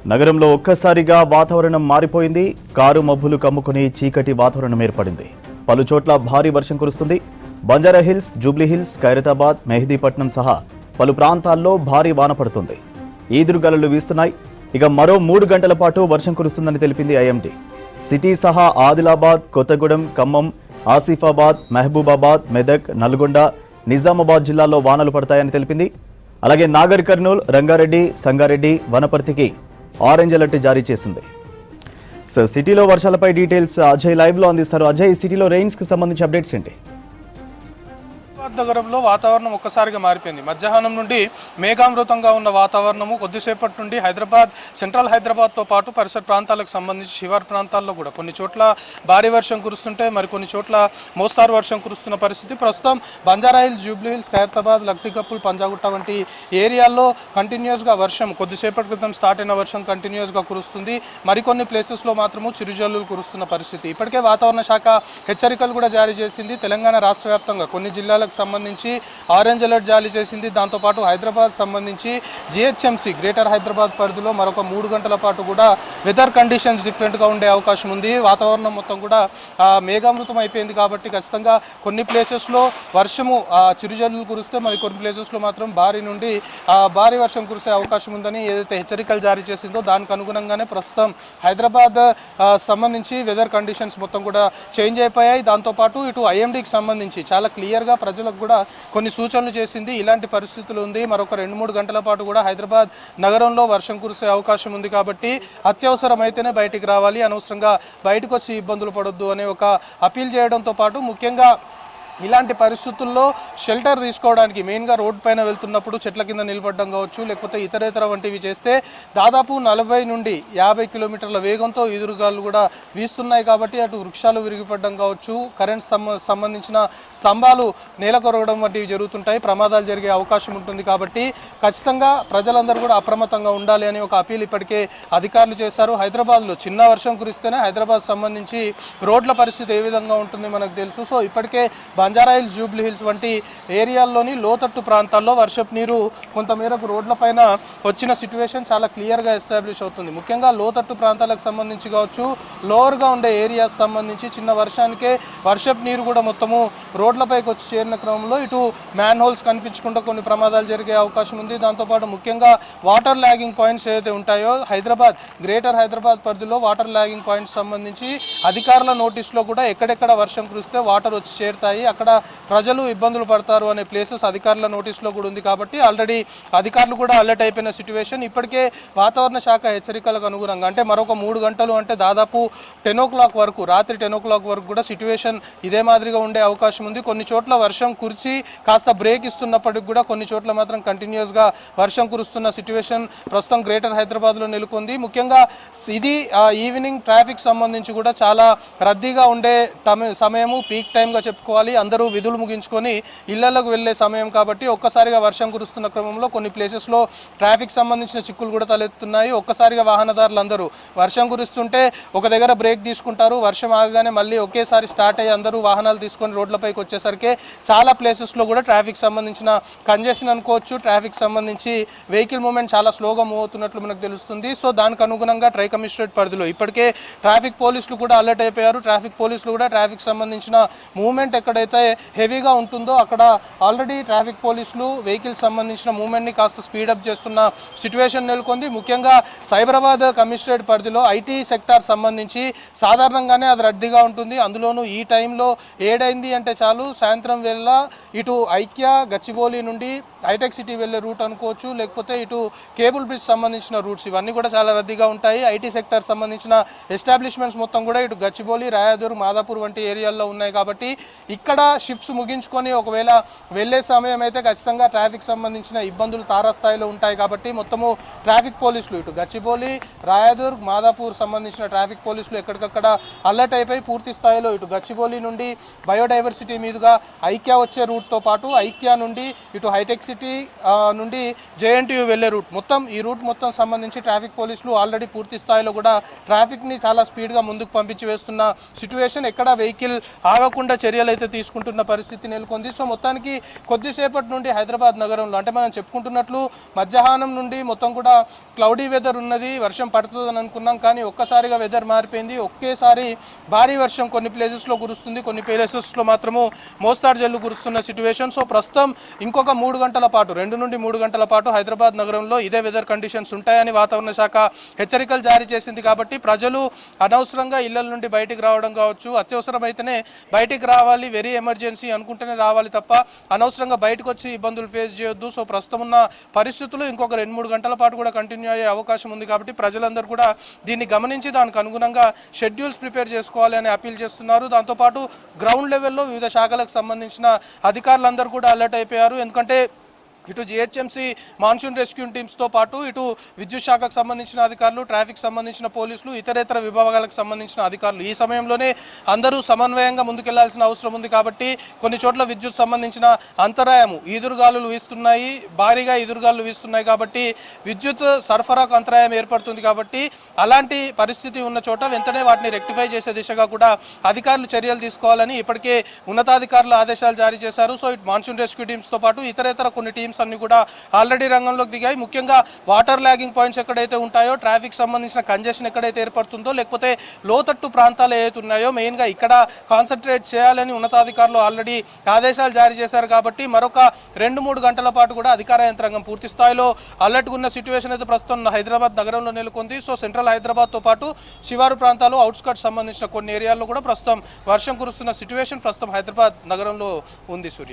నగరంలో ఒక్కసారిగా వాతావరణం మారిపోయింది. కారు మబ్బులు కమ్ముకుని చీకటి వాతావరణం ఏర్పడింది. పలు చోట్ల భారీ వర్షం కురుస్తుంది. బంజారాహిల్స్, జూబ్లీహిల్స్, ఖైరతాబాద్, మెహదీపట్నం సహా పలు ప్రాంతాల్లో భారీ వాన పడుతుంది. ఈదురుగాలులు వీస్తున్నాయి. ఇక మరో 3 గంటల పాటు వర్షం కురుస్తుందని తెలిపింది ఐఎండీ. సిటీ సహా ఆదిలాబాద్, కొత్తగూడెం, ఖమ్మం, ఆసిఫాబాద్, మహబూబాబాద్, మెదక్, నల్గొండ, నిజామాబాద్ జిల్లాల్లో వానలు పడతాయని తెలిపింది. అలాగే నాగర్ కర్నూల్, రంగారెడ్డి, సంగారెడ్డి, వనపర్తికి ఆరెంజ్ అలర్ట్ జారీ చేసింది. సో సిటీలో వర్షాలపై డీటెయిల్స్ అజయ్ లైవ్ లో అందిస్తారు. అజయ్, సిటీలో రెయిన్స్ కి సంబంధించి అప్డేట్స్ ఏంటి? నగరంలో వాతావరణం ఒక్కసారిగా మారిపోయింది. మధ్యాహ్నం నుండి మేఘామృతంగా ఉన్న వాతావరణము కొద్దిసేపటి నుండి సెంట్రల్ హైదరాబాద్తో పాటు పరిసర ప్రాంతాలకు సంబంధించి శివారు ప్రాంతాల్లో కూడా కొన్ని చోట్ల భారీ వర్షం కురుస్తుంటే మరికొన్ని చోట్ల మోస్తారు వర్షం కురుస్తున్న పరిస్థితి. ప్రస్తుతం బంజారాహిల్స్, జూబ్లీహిల్స్, ఖైరతాబాద్, లక్డికప్పుల్, పంజాగుట్ట వంటి ఏరియాల్లో కంటిన్యూస్గా వర్షం కొద్దిసేపటి క్రితం స్టార్ట్ అయిన వర్షం కంటిన్యూస్గా కురుస్తుంది. మరికొన్ని ప్లేసెస్లో మాత్రము చిరుజల్లులు కురుస్తున్న పరిస్థితి. ఇప్పటికే వాతావరణ శాఖ హెచ్చరికలు కూడా జారీ చేసింది. తెలంగాణ రాష్ట్ర వ్యాప్తంగా కొన్ని జిల్లాలకు సంబంధించి ఆరెంజ్ అలర్ట్ జారీ చేసింది. దాంతోపాటు హైదరాబాద్ సంబంధించి జిహెచ్ఎంసీ గ్రేటర్ హైదరాబాద్ పరిధిలో మరొక 3 గంటల పాటు కూడా వెదర్ కండిషన్స్ డిఫరెంట్గా ఉండే అవకాశం ఉంది. వాతావరణం మొత్తం కూడా మేఘామృతం అయిపోయింది కాబట్టి ఖచ్చితంగా కొన్ని ప్లేసెస్లో వర్షము చిరుజల్లులు కురిస్తే మరి కొన్ని ప్లేసెస్లో మాత్రం భారీ నుండి భారీ వర్షం కురిసే అవకాశం ఉందని ఏదైతే హెచ్చరికలు జారీ చేసిందో దానికి అనుగుణంగానే ప్రస్తుతం హైదరాబాద్ సంబంధించి వెదర్ కండిషన్స్ మొత్తం కూడా చేంజ్ అయిపోయాయి. దాంతోపాటు ఇటు ఐఎండీకి సంబంధించి చాలా క్లియర్గా ప్రజలకు కూడా కొన్ని సూచనలు చేసింది. ఇలాంటి పరిస్థితులు ఉంది, మరొక 2-3 గంటల పాటు కూడా హైదరాబాద్ నగరంలో వర్షం కురిసే అవకాశం ఉంది కాబట్టి అత్యవసరమైతేనే బయటికి రావాలి, అనవసరంగా బయటకు వచ్చి ఇబ్బందులు పడొద్దు అనే ఒక అపీల్ చేయడంతో పాటు ముఖ్యంగా ఇలాంటి పరిస్థితుల్లో షెల్టర్ తీసుకోవడానికి మెయిన్గా రోడ్డు పైన వెళ్తున్నప్పుడు చెట్ల కింద నిలబడడం కావచ్చు, లేకపోతే ఇతరేతర వంటివి చేస్తే దాదాపు 40 నుండి 50 కిలోమీటర్ల వేగంతో ఎదురుగాలు కూడా వీస్తున్నాయి కాబట్టి అటు వృక్షాలు విరిగిపడడం కావచ్చు, కరెంట్ సంబంధించిన స్తంభాలు నేలకొరగడం వంటివి జరుగుతుంటాయి, ప్రమాదాలు జరిగే అవకాశం ఉంటుంది. కాబట్టి ఖచ్చితంగా ప్రజలందరూ కూడా అప్రమత్తంగా ఉండాలి అని ఒక అపీల్ ఇప్పటికే అధికారులు చేశారు. హైదరాబాద్లో చిన్న వర్షం కురిస్తేనే హైదరాబాద్ సంబంధించి రోడ్ల పరిస్థితి ఏ విధంగా ఉంటుంది మనకు తెలుసు. సో ఇప్పటికే బంజారాహిల్స్, జూబ్లీహిల్స్ వంటి ఏరియాల్లోని లోతట్టు ప్రాంతాల్లో వర్షపు నీరు కొంతమేరకు రోడ్లపైన వచ్చిన సిచ్యువేషన్ చాలా క్లియర్గా ఎస్టాబ్లిష్ అవుతుంది. ముఖ్యంగా లోతట్టు ప్రాంతాలకు సంబంధించి కావచ్చు, లోవర్గా ఉండే ఏరియాస్ సంబంధించి చిన్న వర్షానికే వర్షపు నీరు కూడా మొత్తము రోడ్లపైకి వచ్చి చేరిన క్రమంలో ఇటు మ్యాన్ హోల్స్ కనిపించకుండా కొన్ని ప్రమాదాలు జరిగే అవకాశం ఉంది. దాంతోపాటు ముఖ్యంగా వాటర్ ల్యాగింగ్ పాయింట్స్ ఏదైతే ఉంటాయో గ్రేటర్ హైదరాబాద్ పరిధిలో వాటర్ ల్యాగింగ్ పాయింట్స్ సంబంధించి అధికారుల నోటీస్లో కూడా ఎక్కడెక్కడ వర్షం కురిస్తే వాటర్ వచ్చి చేరుతాయి, అక్కడ ప్రజలు ఇబ్బందులు పడతారు అనే ప్లేసెస్ అధికారుల నోటీస్లో కూడా ఉంది. కాబట్టి ఆల్రెడీ అధికారులు కూడా అలర్ట్ అయిపోయిన సిచ్యువేషన్. ఇప్పటికే వాతావరణ శాఖ హెచ్చరికలకు అనుగుణంగా అంటే మరొక 3 గంటలు అంటే దాదాపు 10 o'clock వరకు, రాత్రి 10 o'clock వరకు కూడా సిచ్యువేషన్ ఇదే మాదిరిగా ఉండే అవకాశం ఉంది. కొన్ని చోట్ల వర్షం కురిచి కాస్త బ్రేక్ ఇస్తున్నప్పటికి కూడా కొన్ని చోట్ల మాత్రం కంటిన్యూస్గా వర్షం కురుస్తున్న సిచ్యువేషన్ ప్రస్తుతం గ్రేటర్ హైదరాబాద్లో నెలకొంది. ముఖ్యంగా ఇది ఈవినింగ్ ట్రాఫిక్ సంబంధించి కూడా చాలా రద్దీగా ఉండే సమయము, పీక్ టైమ్గా చెప్పుకోవాలి. అందరూ విధులు ముగించుకొని ఇళ్లకు వెళ్లే సమయం కాబట్టి ఒక్కసారిగా వర్షం కురుస్తున్న క్రమంలో కొన్ని ప్లేసెస్లో ట్రాఫిక్ సంబంధించిన చిక్కులు కూడా తలెత్తున్నాయి. ఒక్కసారిగా వాహనదారులు అందరూ వర్షం కురుస్తుంటే ఒక దగ్గర బ్రేక్ తీసుకుంటారు, వర్షం ఆగగానే మళ్ళీ ఒకేసారి స్టార్ట్ అయ్యి అందరూ వాహనాలు తీసుకొని రోడ్లపైకి వచ్చేసరికి చాలా ప్లేసెస్లో కూడా ట్రాఫిక్ సంబంధించిన కంజెషన్ అనుకోవచ్చు, ట్రాఫిక్ సంబంధించి వెహికల్ మూవ్మెంట్ చాలా స్లోగా మూవ్ అవుతున్నట్లు మనకు తెలుస్తుంది. సో దానికి అనుగుణంగా ట్రై కమిషనరేట్ పరిధిలో ఇప్పటికే ట్రాఫిక్ పోలీసులు కూడా అలర్ట్ అయిపోయారు. ట్రాఫిక్ పోలీసులు కూడా ట్రాఫిక్ సంబంధించిన మూవ్మెంట్ ఎక్కడైతే హెవీగా ఉంటుందో అక్కడ ఆల్రెడీ ట్రాఫిక్ పోలీసులు వెహికల్ సంబంధించిన మూవ్మెంట్ని కాస్త స్పీడప్ చేస్తున్న సిచ్యువేషన్ నెలకొంది. ముఖ్యంగా సైబరాబాద్ కమిషనరేట్ పరిధిలో ఐటీ సెక్టార్ సంబంధించి సాధారణంగానే అది రద్దీగా ఉంటుంది. అందులోనూ ఈ టైంలో ఏడైంది అంటే చాలు, సాయంత్రం వేళ ఇటు ఐక్య, గచ్చిబౌలి నుండి హైటెక్ సిటీ వెళ్ళే రూట్ అనుకోవచ్చు, లేకపోతే ఇటు కేబుల్ బ్రిడ్జ్ సంబంధించిన రూట్స్ ఇవన్నీ కూడా చాలా రద్దీగా ఉంటాయి. ఐటీ సెక్టార్ సంబంధించిన ఎస్టాబ్లిష్మెంట్స్ మొత్తం కూడా ఇటు గచ్చిబౌలి, రాయాదూర్, మాదాపూర్ వంటి ఏరియాల్లో ఉన్నాయి. కాబట్టి ఇక్కడ షిఫ్ట్స్ ముగించుకొని ఒకవేళ వెళ్ళే సమయం అయితే ఖచ్చితంగా ట్రాఫిక్ సంబంధించిన ఇబ్బందులు తారాస్థాయిలో ఉంటాయి. కాబట్టి మొత్తము ట్రాఫిక్ పోలీసులు ఇటు గచ్చిబౌలి, రాయాదూర్, మాదాపూర్ సంబంధించిన ట్రాఫిక్ పోలీసులు ఎక్కడికక్కడ అలర్ట్ అయిపోయి పూర్తి స్థాయిలో ఇటు గచ్చిబౌలి నుండి బయోడైవర్సిటీ మీదుగా ఐక్య వచ్చే రూట్తో పాటు ఐక్య నుండి ఇటు హైటెక్ సిటీ నుండి జేఎన్టీయూ వెళ్లే రూట్ మొత్తం ఈ రూట్ మొత్తం సంబంధించి ట్రాఫిక్ పోలీసులు ఆల్రెడీ పూర్తి స్థాయిలో కూడా ట్రాఫిక్ని చాలా స్పీడ్గా ముందుకు పంపించి వేస్తున్న సిచ్యువేషన్, ఎక్కడ వెహికల్ ఆగకుండా చర్యలు అయితే తీసుకుంటున్న పరిస్థితి నెలకొంది. సో మొత్తానికి కొద్దిసేపటి నుండి హైదరాబాద్ నగరంలో అంటే మనం చెప్పుకుంటున్నట్లు మధ్యాహ్నం నుండి మొత్తం కూడా క్లౌడీ వెదర్ ఉన్నది, వర్షం పడుతుందని అనుకున్నాం. కానీ ఒక్కసారిగా వెదర్ మారిపోయింది. ఒకేసారి భారీ వర్షం కొన్ని ప్లేసెస్లో కురుస్తుంది, కొన్ని ప్లేసెస్లో మాత్రము మోస్తారు జల్లు కురుస్తున్న సిచ్యువేషన్. సో ప్రస్తుతం ఇంకొక 3 గంటల పాటు 2 నుండి 3 గంటల పాటు హైదరాబాద్ నగరంలో ఇదే వెదర్ కండిషన్స్ ఉంటాయని వాతావరణ శాఖ హెచ్చరికలు జారీ చేసింది. కాబట్టి ప్రజలు అనవసరంగా ఇళ్ల నుండి బయటికి రావడం కావచ్చు, అత్యవసరమైతేనే బయటికి రావాలి, వెరీ ఎమర్జెన్సీ అనుకుంటేనే రావాలి తప్ప అనవసరంగా బయటకు వచ్చి ఇబ్బందులు ఫేస్ చేయొద్దు. సో ప్రస్తుతం ఉన్న పరిస్థితులు ఇంకొక 2-3 గంటల పాటు కూడా కంటిన్యూ అయ్యే అవకాశం ఉంది. కాబట్టి ప్రజలందరూ కూడా దీన్ని గమనించి దానికి అనుగుణంగా షెడ్యూల్స్ ప్రిపేర్ చేసుకోవాలి అని అపీల్ చేస్తున్నారు. దాంతోపాటు గ్రౌండ్ లెవెల్లో వివిధ శాఖలకు సంబంధించిన అధికారులందరూ కూడా అలర్ట్ అయిపోయారు. ఎందుకంటే ఇటు జిహెచ్ఎంసీ మాన్సూన్ రెస్క్యూ టీమ్స్తో పాటు ఇటు విద్యుత్ శాఖకు సంబంధించిన అధికారులు, ట్రాఫిక్ సంబంధించిన పోలీసులు, ఇతరేతర విభాగాలకు సంబంధించిన అధికారులు ఈ సమయంలోనే అందరూ సమన్వయంగా ముందుకెళ్లాల్సిన అవసరం ఉంది. కాబట్టి కొన్ని చోట్ల విద్యుత్ సంబంధించిన అంతరాయము, ఈదురుగాలులు వీస్తున్నాయి, భారీగా ఈదురుగాలులు వీస్తున్నాయి. కాబట్టి విద్యుత్ సరఫరాకు అంతరాయం ఏర్పడుతుంది. కాబట్టి అలాంటి పరిస్థితి ఉన్న చోట వెంటనే వాటిని రెక్టిఫై చేసే దిశగా కూడా అధికారులు చర్యలు తీసుకోవాలని ఇప్పటికే ఉన్నతాధికారులు ఆదేశాలు జారీ చేశారు. సో ఇటు మాన్సూన్ రెస్క్యూ టీమ్స్తో పాటు ఇతరేతర కొన్ని టీమ్స్ అన్ని కూడా ఆల్రెడీ రంగంలోకి దిగాయి. ముఖ్యంగా వాటర్ ల్యాగింగ్ పాయింట్స్ ఎక్కడైతే ఉంటాయో, ట్రాఫిక్ సంబంధించిన కంజెషన్ ఎక్కడైతే ఏర్పడుతుందో, లేకపోతే లోతట్టు ప్రాంతాలు ఏవైతే ఉన్నాయో మెయిన్గా ఇక్కడ కాన్సన్ట్రేట్ చేయాలని ఉన్నతాధికారులు ఆల్రెడీ ఆదేశాలు జారీ చేశారు. కాబట్టి మరొక 2-3 గంటల పాటు కూడా అధికార యంత్రాంగం పూర్తి స్థాయిలో అలర్ట్గా ఉన్న సిచ్యువేషన్ అయితే ప్రస్తుతం హైదరాబాద్ నగరంలో నెలకొంది. సో సెంట్రల్ హైదరాబాద్తో పాటు శివారు ప్రాంతాలు, అవుట్స్కట్స్ సంబంధించిన కొన్ని ఏరియాల్లో కూడా ప్రస్తుతం వర్షం కురుస్తున్న సిచ్యువేషన్ ప్రస్తుతం హైదరాబాద్ నగరంలో ఉంది. సూర్య.